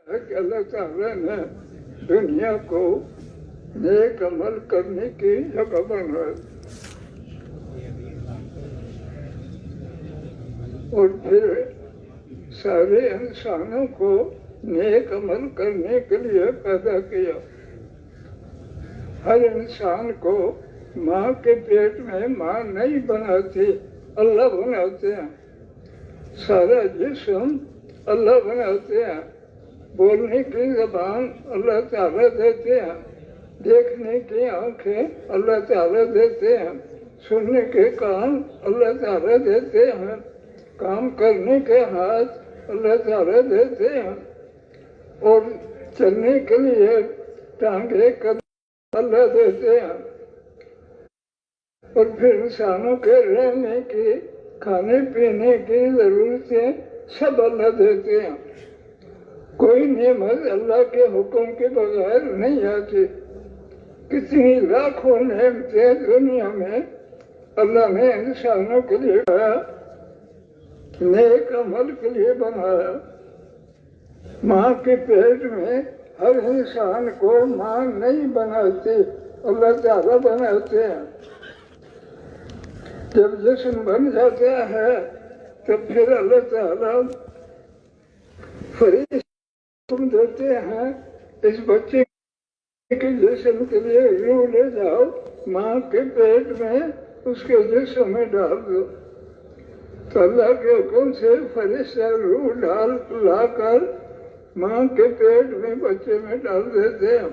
کہ اللہ تعالیٰ نے دنیا کو نیک عمل کرنے کی جگہ بنایا اور پھر سارے انسانوں کو نیک عمل کرنے کے لیے پیدا کیا۔ ہر انسان کو ماں کے پیٹ میں ماں نہیں بناتی، اللہ بناتے ہیں۔ سارا جسم اللہ بناتے ہیں۔ بولنے کی زبان اللہ تعالیٰ دیتے ہیں، دیکھنے کی آنکھیں اللہ تعالیٰ دیتے ہیں، سننے کے کان اللہ تعالیٰ دیتے ہیں، کام کرنے کے ہاتھ اللہ تعالیٰ دیتے ہیں، اور چلنے کے لیے ٹانگیں قدم اللہ دیتے ہیں، اور پھر انسانوں کے رہنے کی، کھانے پینے کی ضرورتیں سب اللہ دیتے ہیں۔ کوئی نعمت اللہ کے حکم کے بغیر نہیں آتی۔ کتنی لاکھوں نعمتیں دنیا میں اللہ نے انسانوں کے لیے بنایا، نیک عمل کے لیے بنایا۔ ماں کے پیٹ میں ہر انسان کو ماں نہیں بناتی، اللہ تعالیٰ بناتے ہیں۔ جب جسم بن جاتا ہے تو پھر اللہ تعالیٰ فرشتے حکم دیتے ہیں اس بچے کے جسم کے لیے روح لے جاؤ، ماں کے پیٹ میں اس کے جسم میں ڈال دو۔ تو اللہ کے حکم سے فرشتے روح لا کر ماں کے پیٹ میں بچے میں ڈال دیتے ہیں۔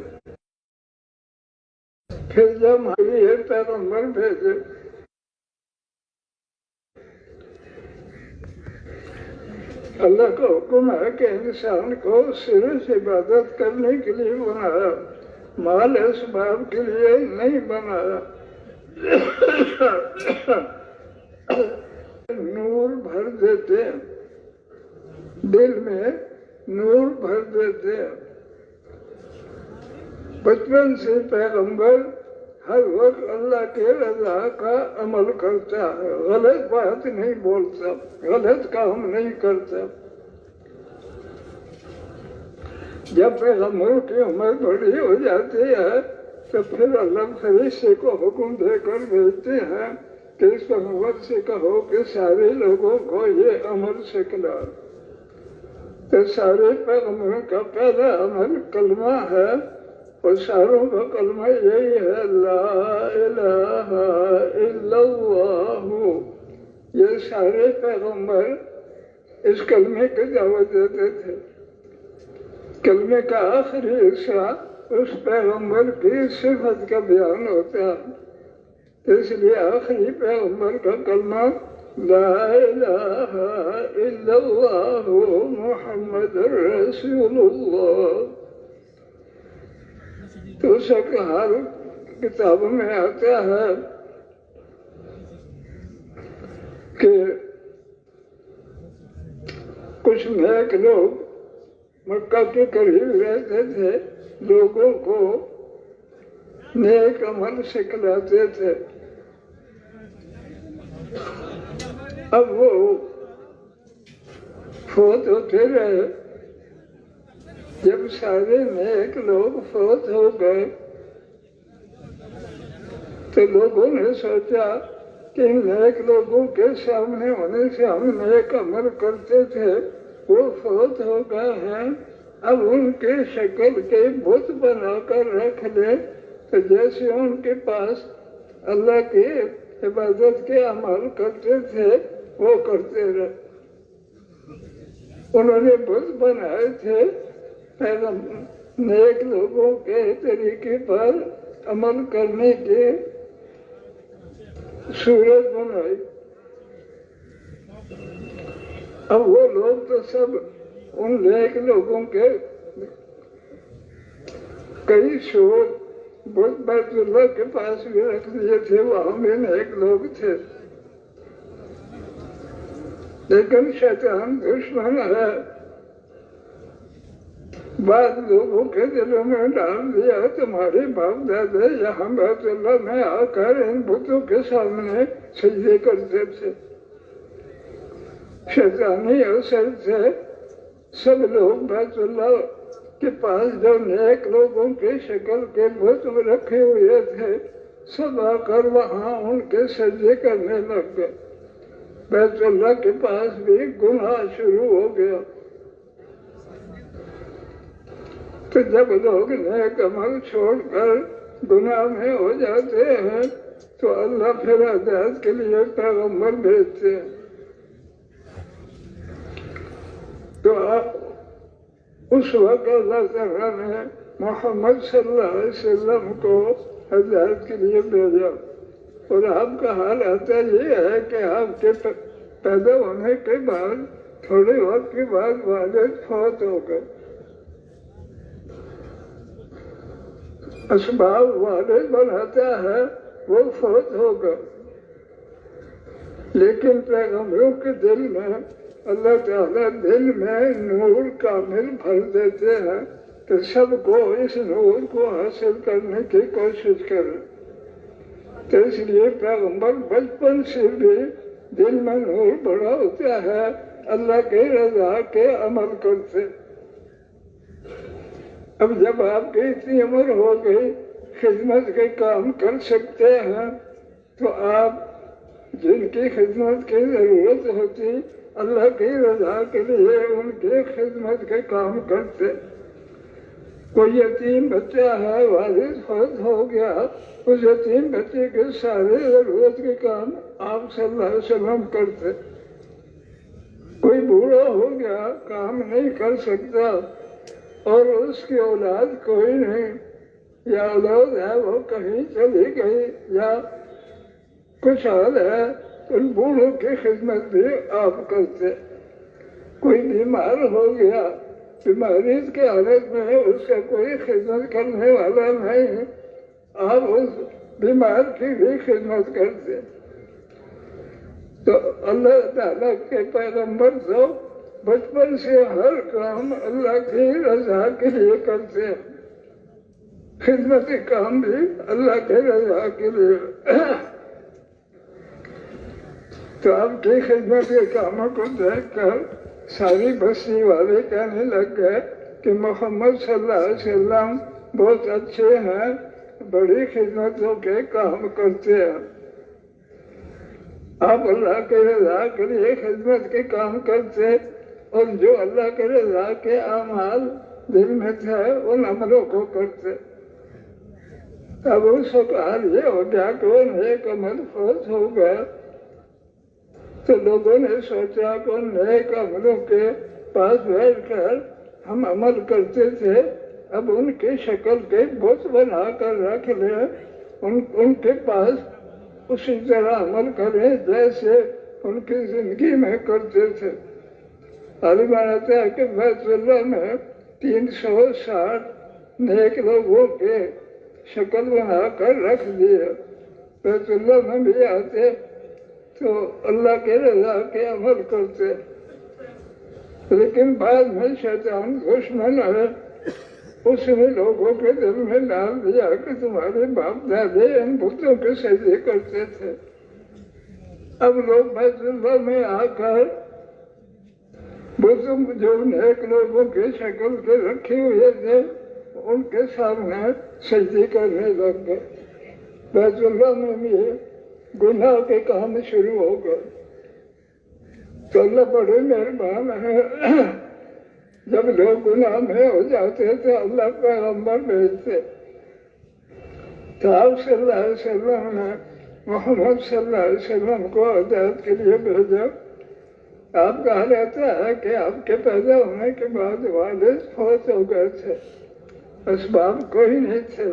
پھر جب یہ پیغمبر بھیجے، اللہ کا حکم ہے کہ انسان کو صرف عبادت کرنے کے لیے بنایا، مال اسباب کے لیے نہیں بنایا۔ نور بھر دیتے ہیں، دل میں نور بھر دیتے ہیں۔ بچپن سے پیغمبر ہر وقت اللہ کے رضا کا عمل کرتا ہے، غلط بات نہیں بولتا، غلط کام نہیں کرتا۔ جب پیغمبر کی عمر بڑی ہو جاتی ہے تو پھر اللہ فرشتے کو حکم دے کر بھیجتے ہیں کہ اس پیغمبر سے کہو کہ سارے لوگوں کو یہ عمل سکھلا۔ تو سارے پیغمبروں کا پہلا عمل کلمہ ہے، اور ساروں کا کلمہ یہی ہے، لا الہ الا اللہ۔ یہ سارے پیغمبر اس کلمے کی دعوت دیتے تھے۔ کلمے کا آخری حصہ اس پیغمبر کی صفت کا بیان ہوتا ہے، اس لیے آخری پیغمبر کا کلمہ لا الہ الا اللہ محمد رسول اللہ۔ تو اس کا حال کتابوں میں آتا ہے کہ کچھ نیک لوگ مکہ کے قریب رہتے تھے، لوگوں کو نیک عمل سکھلاتے تھے۔ اب وہ فوت ہوتے رہے۔ جب سارے نیک لوگ فوت ہو گئے تو لوگوں نے سوچا کہ نیک لوگوں کے سامنے ہونے سے ہم نیک عمل کرتے تھے، وہ فوت ہو گئے ہیں، اب ان کی شکل کے بت بنا کر رکھ لیں، تو جیسے ان کے پاس اللہ کی عبادت کے عمل کرتے تھے وہ کرتے رہے۔ انہوں نے بت بنائے تھے، نیک لوگوں کے طریقے پر عمل کرنے کی صورت بنائی۔ اب وہ لوگ تو سب ان نیک لوگوں کے کئی شور بیت اللہ کے پاس بھی رکھ دیے تھے، وہاں بھی نیک لوگ تھے، لیکن شیطان دشمن ہے، بعض لوگوں کے دلوں میں ڈال دیا تمہارے باپ دادا یہاں بیت اللہ میں آ کر ان بتوں کے سامنے سجدے کرتے تھے۔ شیطانی اثر سے سب لوگ بیت اللہ کے پاس جو نیک لوگوں کی شکل کے بت رکھے ہوئے تھے سب آ کر وہاں ان کے سجدے کرنے لگ گئے۔ بیت اللہ کے پاس بھی گناہ شروع ہو گیا۔ تو جب لوگ نیک عمل چھوڑ کر گناہ میں ہو جاتے ہیں تو اللہ پھر ہدایت کے لیے پیغمبر بھیجتے ہیں۔ تو اس وقت اللہ تعالیٰ نے محمد صلی اللہ علیہ وسلم کو ہدایت کے لیے بھیجا، اور آپ کا حال آتا یہ ہے کہ آپ کے پیدا ہونے کے بعد تھوڑے وقت کے بعد والد فوت ہو گئے۔ اسباب والد بناتا ہے وہ فوت ہوگا، لیکن پیغمبروں کے دل میں اللہ تعالیٰ دل میں نور کامل بھر دیتے ہیں کہ سب کو اس نور کو حاصل کرنے کی کوشش کریں۔ تو اس لیے پیغمبر بچپن سے بھی دل میں نور بڑا ہوتا ہے، اللہ کی رضا کے عمل کرتے۔ اب جب آپ کی اتنی عمر ہو گئی خدمت کے کام کر سکتے ہیں تو آپ جن کی خدمت کی ضرورت ہوتی اللہ کی رضا کے لیے ان کی خدمت کے کام کرتے۔ کوئی یتیم بچہ ہے والد فوت ہو گیا، اس یتیم بچے کے سارے ضرورت کے کام آپ صلی اللہ علیہ وسلم کرتے۔ کوئی بوڑھا ہو گیا کام نہیں کر سکتا اور اس کی اولاد کوئی نہیں، یا اولاد ہے وہ کہیں چلی گئی یا کچھ حال ہے، ان بوڑھوں کی خدمت بھی آپ کرتے۔ کوئی بیمار ہو گیا، بیماری کی حالت میں اس کا کوئی خدمت کرنے والا نہیں، آپ اس بیمار کی بھی خدمت کرتے۔ تو اللہ تعالیٰ کے پیغمبر تو بچپن سے ہر کام اللہ کی رضا کے لیے کرتے ہیں، خدمتی کام بھی اللہ کی رضا کے لیے۔ تو آپ کی خدمت کے کاموں کو دیکھ کر ساری بستی والے کہنے لگ گئے کہ محمد صلی اللہ علیہ وسلم بہت اچھے ہیں، بڑی خدمتوں کے کام کرتے ہیں۔ آپ اللہ کے رضا کے لیے خدمت کے کام کرتے اور جو اللہ کے رضا کے اعمال دل میں تھے ان عملوں کو کرتے۔ اب اس وقت حال یہ ہو گیا کہ وہ نیک عمل فوت ہو گیا، تو لوگوں نے سوچا کہ ان نیک عملوں کے پاس بیٹھ کر ہم عمل کرتے تھے، اب ان کی شکل کے بت بنا کر رکھ لیں، ان کے پاس اسی طرح عمل کریں جیسے ان کی زندگی میں کرتے تھے۔ عالم بناتا ہے کہ بیت اللہ میں 360 نیک لوگوں کے شکل بنا کر رکھ دیے، بیت اللہ میں بھی آتے تو اللہ کے رضا کے عمل کرتے، لیکن بعد میں شیطان دشمن ہے، اس نے لوگوں کے دل میں ڈال دیا کہ تمہارے باپ دادے ان بتوں کے سجدے کرتے تھے۔ اب لوگ بیت اللہ میں آ کر بتوں جو نیک لوگوں کے شکل کے رکھے ہوئے تھے ان کے سامنے سجدے کرنے لگ گئے۔ بیت اللہ میں بھی گناہ کے کام شروع ہو گئے۔ تو اللہ بڑے مہربان ہے، جب لوگ گناہ میں ہو جاتے تھے اللہ پیغمبر بھیجتے۔ تو آپ صلی اللہ علیہ وسلم نے محمد صلی اللہ علیہ وسلم کو ہدایت کے لیے بھیجا۔ آپ کہا جاتا ہے کہ آپ کے پیدا ہونے کے بعد والد فوت ہو گئے تھے، اسباب کوئی نہیں تھے،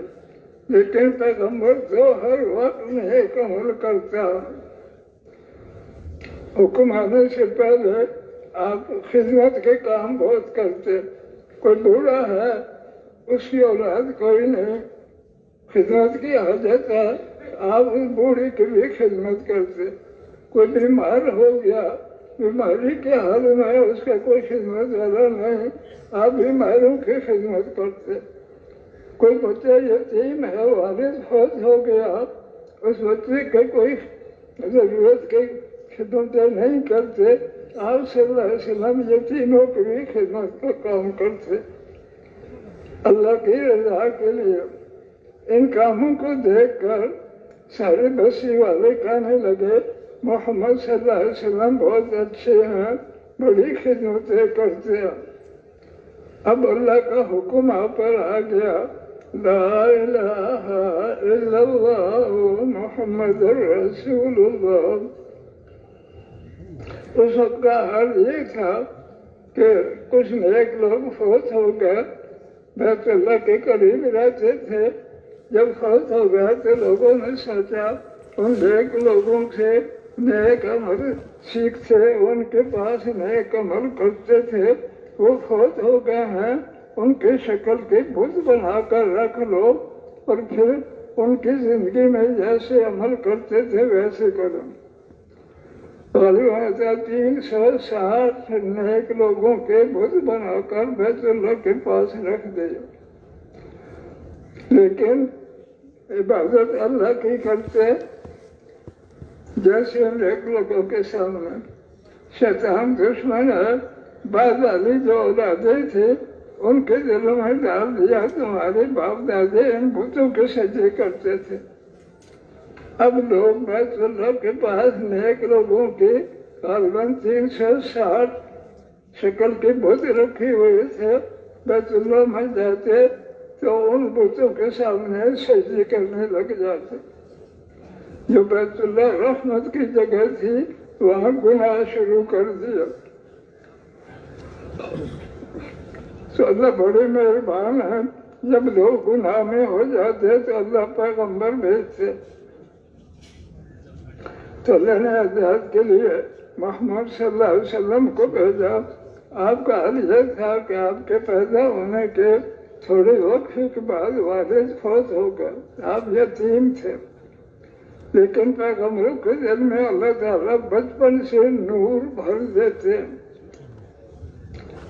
لیکن پیغمبر تو ہر وقت نیک عمل کرتا۔ حکم آنے سے پہلے آپ خدمت کے کام بہت کرتے۔ کوئی بوڑھا ہے اس کی اولاد کوئی نہیں، خدمت کی حاجت ہے، آپ اس بوڑھی کی بھی خدمت کرتے۔ کوئی بیمار ہو گیا، بیماری کے حال میں اس کا کوئی خدمت والا نہیں، آپ بیماروں کی خدمت کرتے۔ کوئی بچہ یتیم ہے، والد فوت ہو گیا، اس بچے کے کوئی ضرورت کی خدمتیں نہیں کرتے، آپ صلی اللہ علیہ وسلم یتیموں کی بھی خدمت کا کام کرتے اللہ کی رضا کے لیے۔ ان کاموں کو دیکھ کر سارے بستی والے کہنے لگے محمد صلی اللہ علیہ وسلم بہت اچھے ہیں، بڑی خدمتیں کرتے ہیں۔ اب اللہ کا حکم آپ پر آ گیا، لا الہ الا اللہ محمد رسول اللہ۔ اس وقت کا حال یہ تھا کہ کچھ نیک لوگ فوت ہو گئے، بیت اللہ کے قریب رہتے تھے، جب فوت ہو گئے تو لوگوں نے سوچا ان نیک لوگوں سے نیک عمل سیکھتے، ان کے پاس نیک عمل کرتے تھے، وہ فوت ہو گئے ہیں، ان کی شکل کے بت بنا کر رکھ لو اور پھر ان کی زندگی میں جیسے عمل کرتے تھے ویسے کرو۔ 360 نیک لوگوں کے بت بنا کر بیت اللہ کے پاس رکھ دیا، لیکن عبادت اللہ کی کرتے جیسے نیک لوگوں کے سامنے۔ شیطان دشمن ہے، بعض والی جو اولادیں تھی ان کے دلوں میں ڈال دیا تمہارے باپ دادے ان بتوں کے سجدے کرتے تھے۔ اب لوگ بیت اللہ کے پاس نیک لوگوں کی غالباً 360 شکل کے بت رکھی ہوئے تھے، بیت اللہ میں جاتے تو ان بتوں کے سامنے سجدے کرنے لگ جاتے۔ جو بیت اللہ رحمت کی جگہ تھی وہاں گناہ شروع کر دیا۔ تو اللہ بڑے مہربان ہیں، جب لوگ گناہ میں ہو جاتے تو اللہ پیغمبر بھیجتے۔ تو اللہ نے ہدایت کے لیے محمد صلی اللہ علیہ وسلم کو بھیجا۔ آپ کا حال یہ تھا کہ آپ کے پیدا ہونے کے تھوڑے وقت کے بعد والد فوت ہو گئے، آپ یتیم تھے، لیکن پیغمبروں کے دل میں اللہ تعالیٰ بچپن سے نور بھر دیتے ہیں۔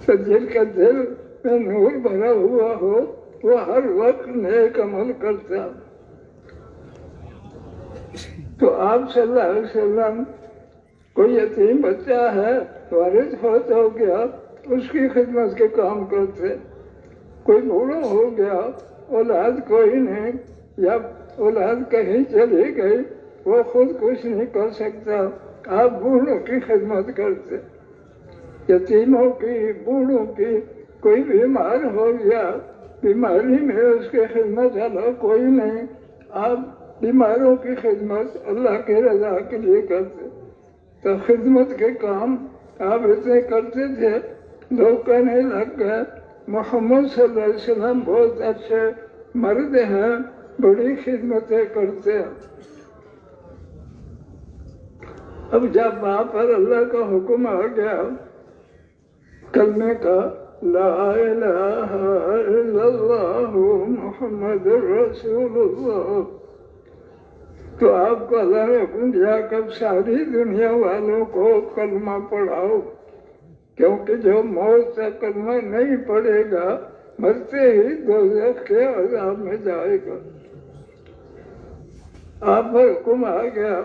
تو جن کا دل میں نور بھرا ہوا ہو وہ ہر وقت نیک عمل کرتا۔ تو آپ صلی اللہ علیہ وسلم کوئی یتیم بچہ ہے، والد فوت ہو گیا، اس کی خدمت کے کام کرتے۔ کوئی بوڑھا ہو گیا، اولاد کوئی نہیں، یا اولاد کہیں چلی گئی، وہ خود کچھ نہیں کر سکتا، آپ بوڑھوں کی خدمت کرتے، یتیموں کی، بوڑھوں کی۔ کوئی بیمار ہو گیا، بیماری میں اس کی خدمت والا کوئی نہیں، آپ بیماروں کی خدمت اللہ کی رضا کے لیے کرتے۔ تو خدمت کے کام آپ اتنے کرتے تھے، لوگ کہنے لگ گئے محمد صلی اللہ علیہ وسلم بہت اچھے مرد ہیں، بڑی خدمتیں کرتے ہیں۔ اب جب وہاں پر اللہ کا حکم آ گیا کلمے کا، لا الہ الا اللہ محمد رسول اللہ، تو آپ کو اللہ نے حکم دیا کہ ساری دنیا والوں کو کلمہ پڑھاؤ، کیونکہ جو موت تک کلمہ نہیں پڑھے گا مرتے ہی دوزخ کے عذاب میں جائے گا۔ آپ پر حکم آ گیا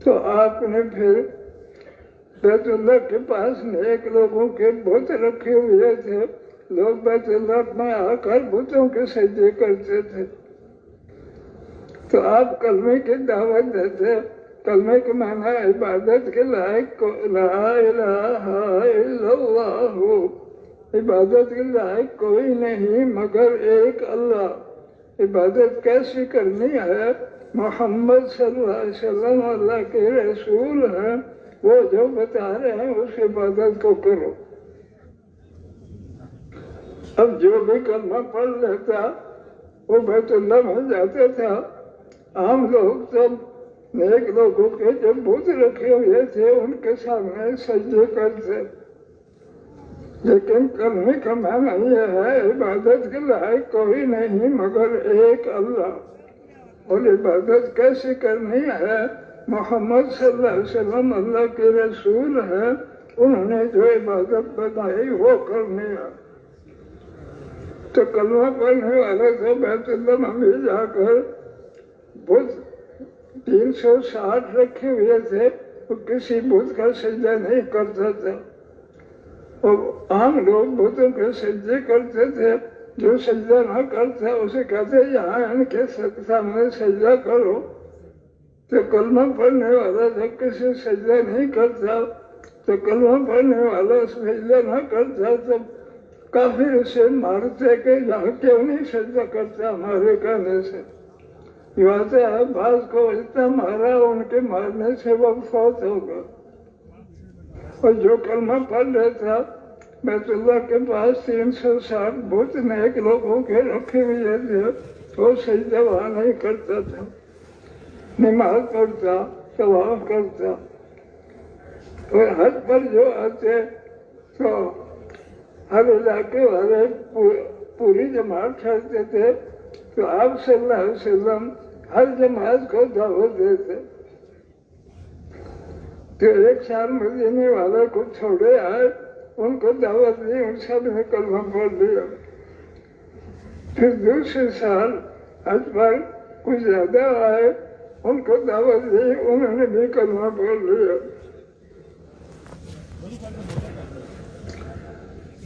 تو آپ نے پھر بیت اللہ کے پاس نیک لوگوں کے بت رکھے ہوئے تھے، لوگ بیت اللہ میں آ کر بتوں کے سجدے کرتے تھے، تو آپ کلمے کی دعوت دیتے۔ کلمے کے معنی عبادت کے لائق لا الہ الا اللہ، عبادت کے لائق کوئی نہیں مگر ایک اللہ۔ عبادت کیسی کرنی ہے؟ محمد صلی اللہ علیہ وسلم اللہ کے رسول ہیں، وہ جو بتا رہے ہیں اس عبادت کو کرو۔ اب جو بھی کلمہ پڑھ لیتا وہ بیت اللہ میں جاتا تھا۔ عام لوگ تو نیک لوگوں کے جو بت رکھے ہوئے تھے ان کے سامنے سجدے کرتے، لیکن کلمے کا معنی یہ ہے عبادت کے لائق کوئی نہیں مگر ایک اللہ۔ اور عبادت کیسے کرنی ہے؟ محمد صلی اللہ علیہ وسلم اللہ کے رسول ہیں، انہوں نے جو عبادت بتائی وہ کرنی ہے۔ تو کلمہ پڑھنے والے تو بیت اللہ میں بھی جا کر بت 360 رکھے ہوئے تھے، وہ کسی بت کا سجدہ نہیں کرتا تھا. اور عام لوگ بتوں کے سجدے کرتے تھے. جو سجدہ نہ کرتا اسے کہتے یہاں ان کے سامنے سجدہ کرو. تو کلمہ پڑھنے والا جب کسی سجدہ نہیں کرتا تو کلمہ پڑھنے والا سجدہ نہ کرتا تو کافر اسے مارتے کہ یہاں کیوں نہیں سجدہ کرتا ہمارے کہنے سے. یہ آتا ہے بعض کو اتنا مارا ان کے مارنے سے وہ فوت ہوگا. اور جو کلمہ پڑھ لیتا بیت اللہ کے پاس 360 بت نیک لوگوں کے رکھے ہوئے تھے. وہ سجدہ وہاں نہیں کرتا تھا. نماز پڑھتا طواف کرتا. اور حج پر جو آتے تو ہر علاقے والے پوری جماعت ٹھہرتے تھے تو آپ صلی اللہ علیہ وسلم ہر جماعت کو دعوت دیتے. تو ایک سال مدینے والے کو چھوڑے آئے ان کو دعوت دی. ان سب نے کلمہ پڑھ لیا. پھر دوسرے سال حج پر کچھ زیادہ آئے ان کو دعوت دی. انہوں نے بھی کلمہ پڑھ لیا.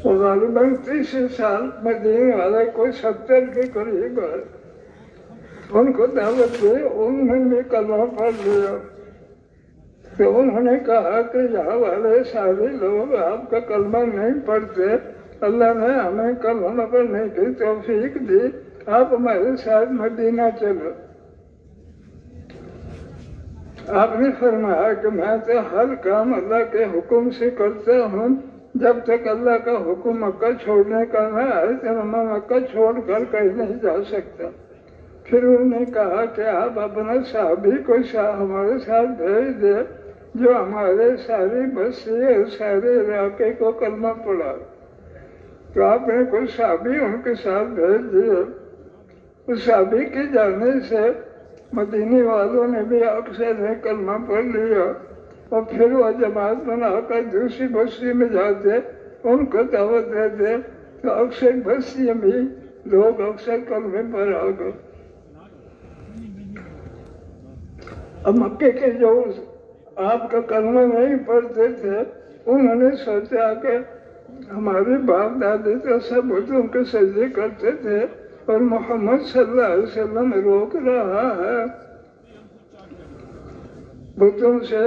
غالباً تیسرے سال مدینے والے کوئی 70 کے قریب آئے. ان کو دعوت دی. انہوں نے بھی کلمہ پڑھ لیا. تو انہوں نے کہا کہ یہاں والے سارے لوگ آپ کا کلمہ نہیں پڑھتے. اللہ نے ہمیں کلمہ پڑھنے کی توفیق دی. آپ ہمارے ساتھ مدینہ چلو. آپ نے فرمایا کہ میں تو ہر کام اللہ کے حکم سے کرتا ہوں. جب تک اللہ کا حکم مکہ چھوڑنے کا نہ آئے تو میں مکہ چھوڑ کر کہیں نہیں جا سکتا. پھر انہوں نے کہا کہ آپ اپنا صحابی کو ہمارے ساتھ بھیج دے جو ہمارے ساری بستی اور سارے علاقے کو کلمہ پڑھا. تو آپ نے کوئی صحابی ان کے ساتھ بھیج دیے. اس صحابی کے جانے سے مدینے والوں نے بھی اکثر نے کلمہ پڑھ لیا. اور پھر وہ جماعت بنا کر دوسری بستی میں جاتے ان کو دعوت دیتے تو اکثر بستی میں لوگ اکثر کلمے پر آ گئے. اب مکے کے جو آپ کا کلمہ نہیں پڑھتے تھے انہوں نے سوچا کہ ہمارے باپ دادے تو سب بتوں کے سجدے کرتے تھے اور محمد صلی اللہ علیہ وسلم روک رہا ہے بتوں سے.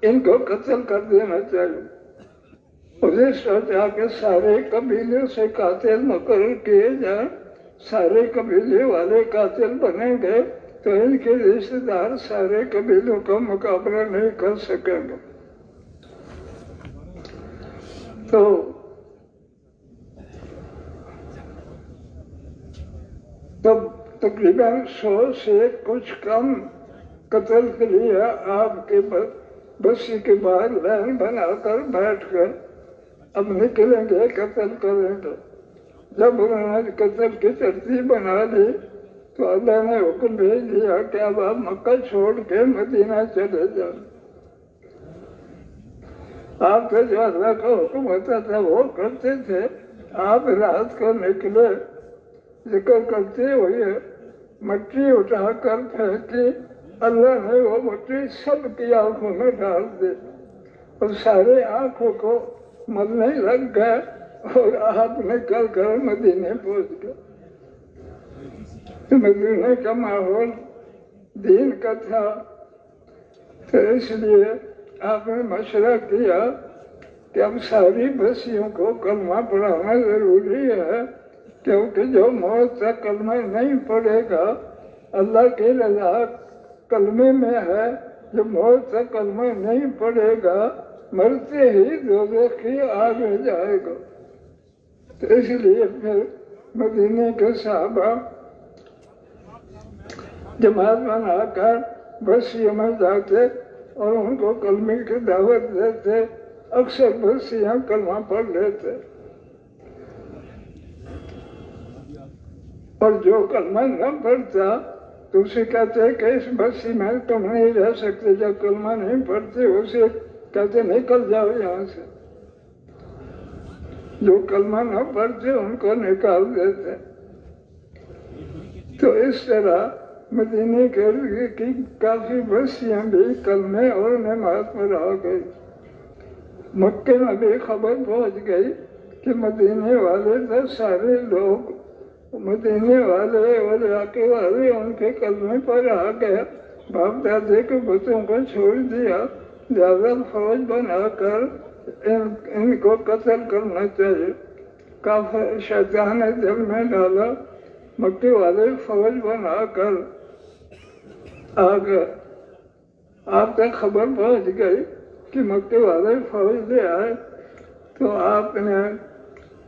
ان کو قتل کر دینا چاہیے. انہیں سوچا کہ سارے قبیلے سے قاتل مقرر کیے جائیں. سارے قبیلے والے قاتل بنیں گے تو ان کے رشتے دار سارے قبیلوں کا مقابلہ نہیں کر سکیں گے. تو تب تقریباً 100 سے کچھ کم قتل کے لیے آپ کے بستی کے باہر لائن بنا کر بیٹھ کر اب نکلیں گے قتل کریں گے. جب انہوں نے قتل کی ترتیب بنا لی تو اللہ نے حکم بھیج دیا کہ اب آپ مکہ چھوڑ کے مدینہ چلے جائیں. آپ کا جو اللہ کا حکم ہوتا تھا وہ کرتے تھے. آپ رات کو نکلے ذکر کرتے ہوئے مٹی اٹھا کر پھینکی. اللہ نے وہ مٹی سب کی آنکھوں میں ڈال دی اور سارے آنکھوں کو ملنے لگ گئے اور آپ نکل کر مدینے پہنچ گئے. مدینے کا ماحول دین کا تھا تو اس لیے آپ نے مشورہ کیا کہ اب ساری بستیوں کو کلمہ پڑھانا ضروری ہے کیونکہ جو موت تک کلمہ نہیں پڑھے گا اللہ کی رضا کلمے میں ہے. جو موت تک کلمہ نہیں پڑھے گا مرتے ہی دوزخ کی آگ میں جائے گا. تو اس لیے پھر مدینے کے صحابہ جماعت بنا کر بستیوں میں جاتے اور ان کو کلمے کی دعوت دیتے. اکثر بستیاں کلمہ پڑھ لیتے اور جو کلمہ نہ پڑھتا تو اسے کہتے کہ اس بستی میں تم نہیں رہ سکتے. جب کلمہ نہیں پڑھتے اسے کہتے نکل جاؤ یہاں سے. جو کلمہ نہ پڑھتے ان کو نکال دیتے. تو اس طرح مدینے کی کافی بستیاں بھی کلمے اور نماز پر آ گئی۔ مکے میں بھی خبر پہنچ گئی کہ مدینے والے تو سارے لوگ، مدینے والے اور علاقے والے ان کے کلمے پر آ گئے۔ باپ دادے کے بتوں کو چھوڑ دیا، زیادہ فوج بنا کر ان کو قتل کرنا چاہیے۔ کافر شیطان نے دل میں ڈالا، مکے والے فوج بنا کر آ گئے۔ آپ تک خبر پہنچ گئی کہ مکے والے فوج لے آئے، تو آپ نے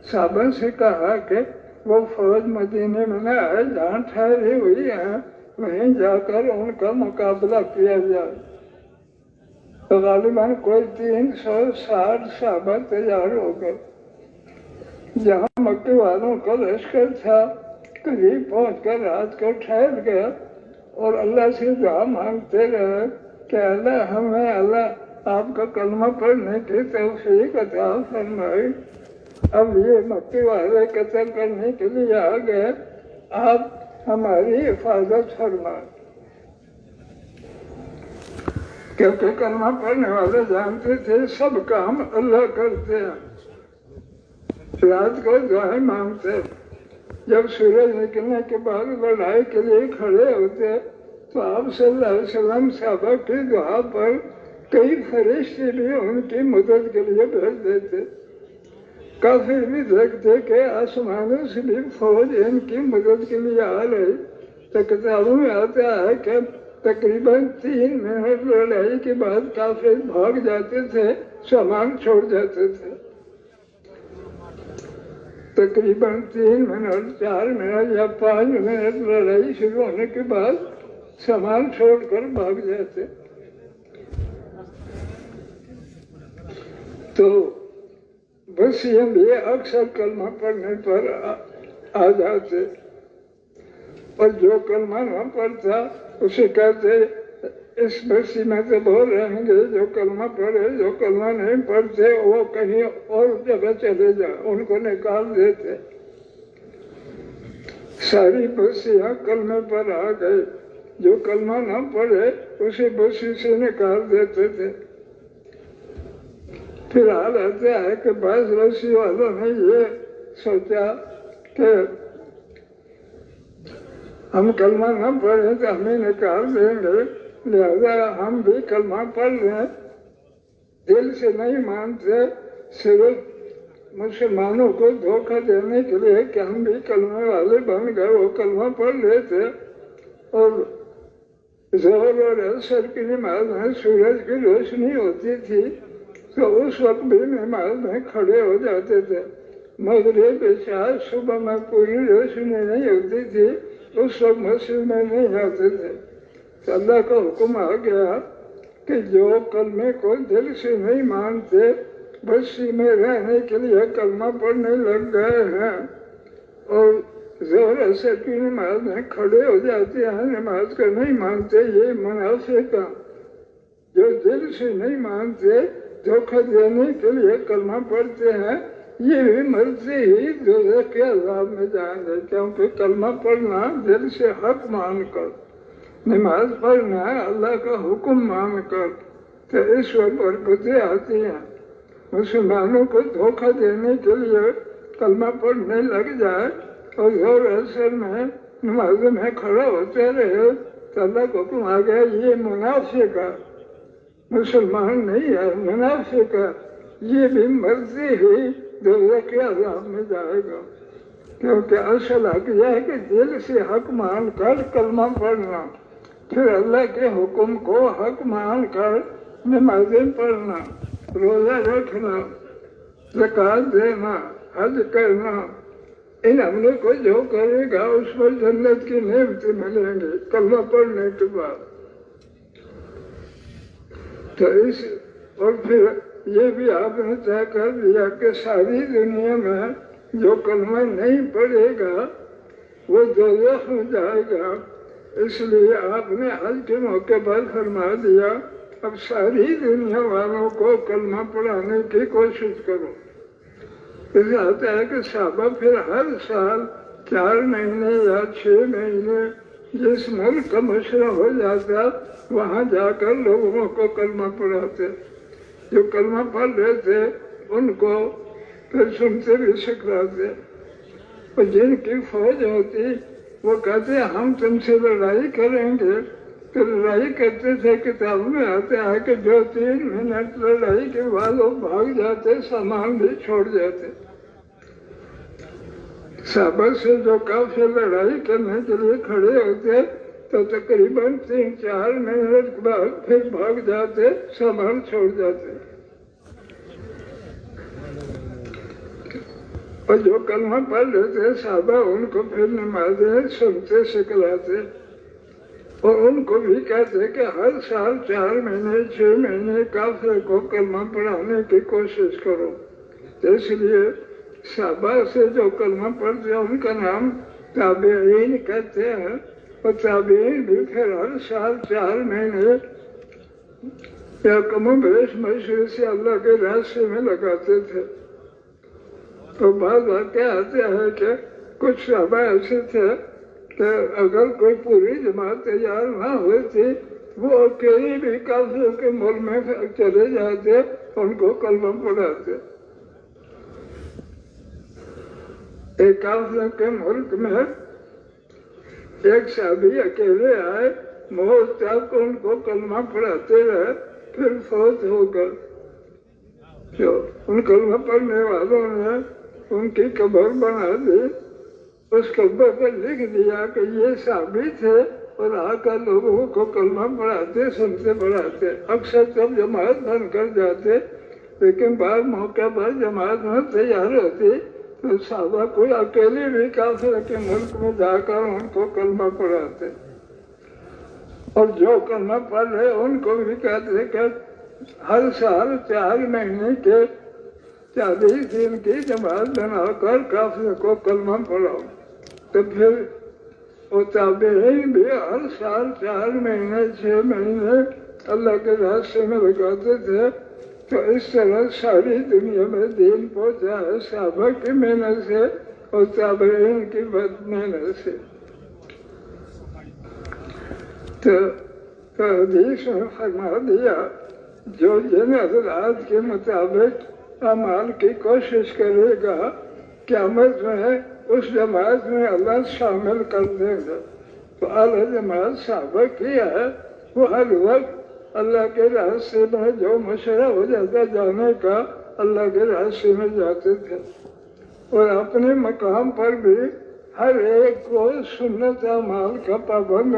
صحابہ سے کہا کہ وہ فوج مدینے میں نہ آئے، جہاں ٹھہری ہوئی ہیں وہیں جا کر ان کا مقابلہ کیا جائے۔ تو غالباً کوئی 360 صحابہ تیار ہو گئے۔ جہاں مکے والوں کا لشکر تھا قریب پہنچ کر رات کو ٹھہر گیا اور اللہ سے دعا مانگتے رہے کہ اللہ ہمیں اللہ آپ کا کلمہ پڑھنے کی توفیق عطا فرمائے۔ اب یہ مکے والے قتل کرنے کے لیے آ گئے، آپ ہماری حفاظت فرمائے، کیونکہ کلمہ پڑھنے والے جانتے تھے سب کام اللہ کرتے ہیں۔ رات کو دعائیں مانگتے، جب سورج نکلنے کے بعد لڑائی کے لیے کھڑے ہوتے تو آپ صلی اللہ علیہ وسلم صحابہ کی دعا پر کئی فرشتے بھی ان کی مدد کے لیے بھیج دیتے۔ کافر بھی دیکھتے کہ آسمانوں سے بھی فوج ان کی مدد کے لیے آ رہی۔ تو کتابوں میں آتا ہے کہ تقریباً 3 منٹ لڑائی کے بعد کافر بھاگ جاتے تھے، سامان چھوڑ جاتے تھے۔ تقریباً 3 منٹ، 4 منٹ یا 5 منٹ لڑائی شروع ہونے کے بعد سامان چھوڑ کر بھاگ جاتے۔ تو بس یہ اکثر کلمہ پڑھنے پر آ جاتے، اور جو کلمہ نہ پڑھتا اسے کہتے اس بستی میں تو بول رہیں گے جو کلمہ پڑھے، جو کلمہ نہیں پڑھتے وہ کہیں اور جگہ چلے جائیں، ان کو نکال دیتے۔ ساری بستیاں کلمے پر آ گئے، جو کلمہ نہ پڑھے اسے بستی سے نکال دیتے تھے۔ پھر حال آتا ہے کہ بعض بستی والوں نے یہ سوچا کہ ہم کلمہ نہ پڑھیں تو ہمیں نکال دیں گے، لہذا ہم بھی کلمہ پڑھ لیں۔ دل سے نہیں مانتے، صرف مسلمانوں کو دھوکہ دینے کے لیے کہ ہم بھی کلمہ والے بن گئے، وہ کلمہ پڑھ لیتے اور ظہر اور عصر کی نماز میں سورج کی روشنی ہوتی تھی تو اس وقت بھی نماز میں کھڑے ہو جاتے تھے۔ مغرب عشاء صبح میں پوری روشنی نہیں ہوتی تھی، اس وقت مسجد میں نہیں آتے تھے۔ تو اللہ کا حکم آ گیا کہ جو کلمے کو دل سے نہیں مانتے، بستی میں رہنے کے لیے کلمہ پڑھنے لگ گئے ہیں اور ظہر عصر کی نماز میں کھڑے ہو جاتے ہیں، نماز کو نہیں مانتے، یہ منافق ہیں۔ جو دل سے نہیں مانتے، دھوکہ دینے کے لیے کلمہ پڑھتے ہیں، یہ بھی مرتے ہی دوزخ کے عذاب میں جائیں گے، کیونکہ کلمہ پڑھنا دل سے حق مان کر، نماز پڑھنا اللہ کا حکم مان کر، تو اس وقت برکتیں آتی ہیں۔ مسلمانوں کو دھوکہ دینے کے لیے کلمہ پڑھنے لگ جائے اور ظہر عصر میں نماز میں کھڑا ہوتے رہے تو اللہ کو حکم آ گیا یہ منافق ہے، مسلمان نہیں ہے، منافق ہے، یہ بھی مرضی ہی دوزخ کے عذاب میں جائے گا۔ کیونکہ اصل حق یہ ہے کہ دل سے حق مان کر کلمہ پڑھنا، پھر اللہ کے حکم کو حق مان کر نمازیں پڑھنا، روزہ رکھنا، زکوٰۃ دینا، حج کرنا، ان عملوں کو جو کرے گا اس پر جنت کی نعمتیں ملیں گی کلمہ پڑھنے کے بعد۔ تو اور پھر یہ بھی آپ نے طے کر دیا کہ ساری دنیا میں جو کلمہ نہیں پڑھے گا وہ دوزخ میں جائے گا۔ اس لیے آپ نے حج کے موقع پر فرما دیا اب ساری دنیا والوں کو کلمہ پڑھانے کی کوشش کرو۔ اس آتا ہے کہ صحابہ پھر ہر سال 4 مہینے یا 6 مہینے جس ملک کا مشرق ہو جاتا وہاں جا کر لوگوں کو کلمہ پڑھاتے، جو کلمہ پڑھ لیتے ان کو پھر سنتے بھی سکھلاتے، اور جن کی فوج ہوتی وہ کہتے ہم تم سے لڑائی کریں گے، تو لڑائی کرتے تھے۔ کتاب میں آتا ہے کہ جو 3 منٹ لڑائی کے بعد وہ بھاگ جاتے، سامان بھی چھوڑ جاتے۔ صحابہ سے جو کافی لڑائی کرنے کے لیے کھڑے ہوتے تو تقریباً 3-4 منٹ بعد پھر بھاگ جاتے، سامان چھوڑ جاتے۔ اور جو کلمہ پڑھ لیتے صحابہ ان کو پھر نمازیں سنتے سکھلاتے، اور ان کو بھی کہتے کہ ہر سال 4 مہینے 6 مہینے کافر کو کلمہ پڑھانے کی کوشش کرو۔ اس لیے صحابہ سے جو کلمہ پڑھتے ہیں ان کا نام تابعین کہتے ہیں، اور تابعین بھی پھر ہر سال 4 مہینے یا کم و بیش مشورے سے اللہ کے راستے میں لگاتے تھے۔ تو بعض واقعہ آتے ہیں کہ کچھ صحابہ ایسے تھے کہ اگر کوئی پوری جماعت تیار نہ ہوئی تھی وہ اکیلے بھی کافروں کے ملک میں چلے جاتے، ان کو کلمہ پڑھاتے۔ ایک کافروں کے ملک میں ایک صحابی اکیلے آئے، موت تک ان کو کلمہ پڑھاتے رہے، پھر فوت ہو گئے۔ جو ان کلمہ پڑھنے والوں نے ان کی قبر بنا دی، اس قبر پر لکھ دیا کہ یہ صحابی تھے اور آ کر لوگوں کو کلمہ پڑھاتے، سنتے پڑھاتے۔ اکثر جب جماعت بن کر جاتے، لیکن بعض موقع پر جماعت میں تیار ہوتی تو صحابہ کوئی اکیلے بھی کافر کے ملک میں جا کر ان کو کلمہ پڑھاتے، اور جو کلمہ پڑھ رہے ان کو بھی کہتے کہ ہر سال 4 مہینے کے 40 دن کی جماعت بنا کر کافر کو کلمہ پڑھاؤ۔ تو پھر وہ تابعین بھی ہر سال 4 مہینے 6 مہینے اللہ کے راستے میں لگاتے تھے۔ تو اس طرح ساری دنیا میں دین پہنچا ہے صحابہ کی محنت سے اور تابعین کی محنت سے۔ تو حدیث میں فرما دیا جو جن حضرات کے مطابق اعمال کی کوشش کرے گا قیامت میں اس جماعت میں اللہ شامل کر دے گا۔ تو اعلیٰ جماعت صحابہ کی ہے، وہ ہر وقت اللہ کے راستے میں جو مشورہ ہو جاتا جانے کا اللہ کے راستے میں جاتے تھے، اور اپنے مقام پر بھی ہر ایک کو سنت اعمال کا پابند